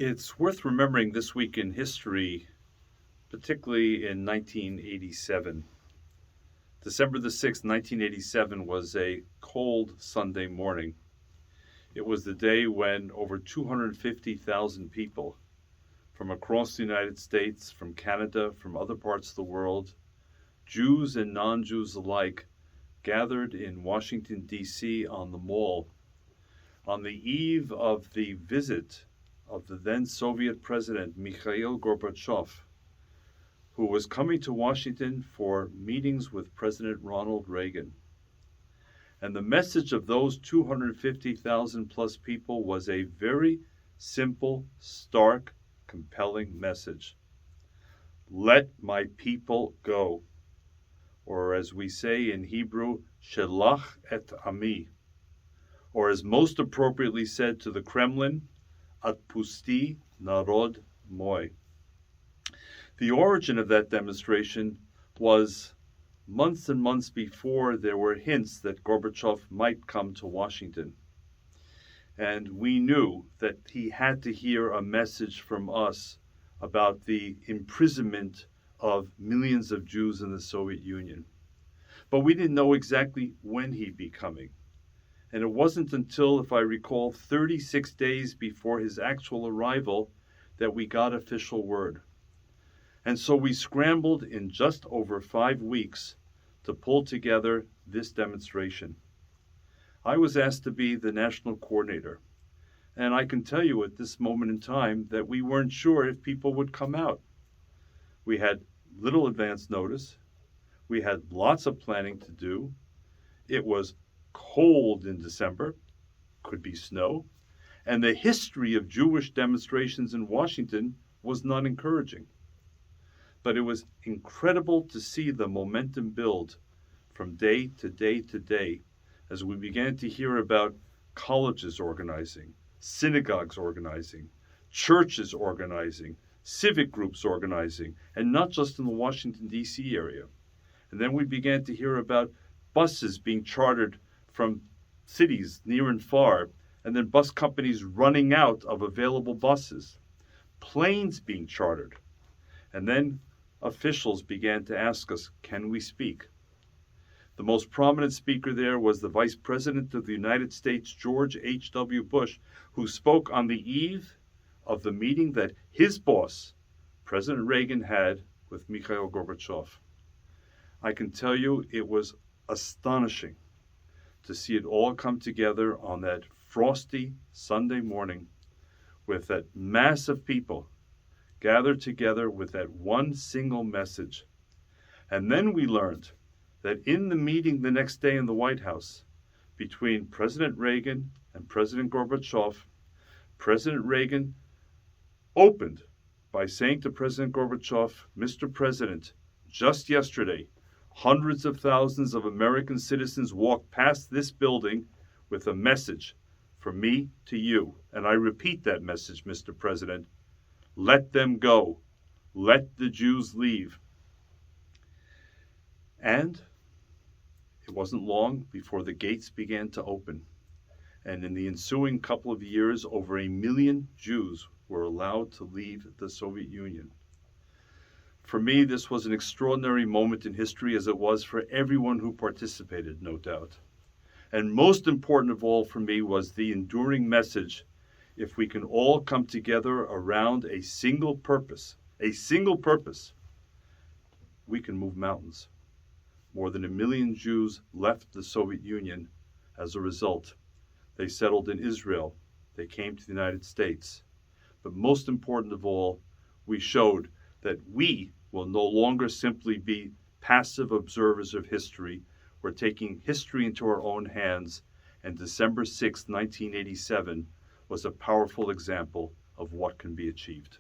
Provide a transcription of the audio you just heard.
It's worth remembering this week in history, particularly in 1987. December the 6th, 1987 was a cold Sunday morning. It was the day when over 250,000 people from across the United States, from Canada, from other parts of the world, Jews and non-Jews alike, gathered in Washington, D.C. on the Mall on the eve of the visit of the then Soviet President Mikhail Gorbachev, who was coming to Washington for meetings with President Ronald Reagan. And the message of those 250,000 plus people was a very simple, stark, compelling message. Let my people go. Or as we say in Hebrew, Shelach et Ami. Or as most appropriately said to the Kremlin, Atpusti narod moi. The origin of that demonstration was months and months before there were hints that Gorbachev might come to Washington. And we knew that he had to hear a message from us about the imprisonment of millions of Jews in the Soviet Union. But we didn't know exactly when he'd be coming. And it wasn't until, if I recall, 36 days before his actual arrival that we got official word. And so we scrambled in just over 5 weeks to pull together this demonstration. I was asked to be the national coordinator. And I can tell you at this moment in time that we weren't sure if people would come out. We had little advance notice. We had lots of planning to do. It was cold in December, could be snow, and the history of Jewish demonstrations in Washington was not encouraging. But it was incredible to see the momentum build from day to day to day as we began to hear about colleges organizing, synagogues organizing, churches organizing, civic groups organizing, and not just in the Washington, D.C. area. And then we began to hear about buses being chartered from cities near and far, and then bus companies running out of available buses, planes being chartered. And then officials began to ask us, can we speak? The most prominent speaker there was the Vice President of the United States, George H.W. Bush, who spoke on the eve of the meeting that his boss, President Reagan, had with Mikhail Gorbachev. I can tell you it was astonishing to see it all come together on that frosty Sunday morning with that mass of people gathered together with that one single message. And then we learned that in the meeting the next day in the White House between President Reagan and President Gorbachev, President Reagan opened by saying to President Gorbachev, Mr. President, just yesterday, hundreds of thousands of American citizens walked past this building with a message from me to you. And I repeat that message, Mr. President. Let them go. Let the Jews leave. And it wasn't long before the gates began to open. And in the ensuing couple of years, over 1 million Jews were allowed to leave the Soviet Union. For me, this was an extraordinary moment in history, as it was for everyone who participated, no doubt. And most important of all for me was the enduring message: if we can all come together around a single purpose, we can move mountains. More than 1 million Jews left the Soviet Union as a result. They settled in Israel. They came to the United States. But most important of all, we showed that we will no longer simply be passive observers of history. We're taking history into our own hands, and December 6, 1987 was a powerful example of what can be achieved.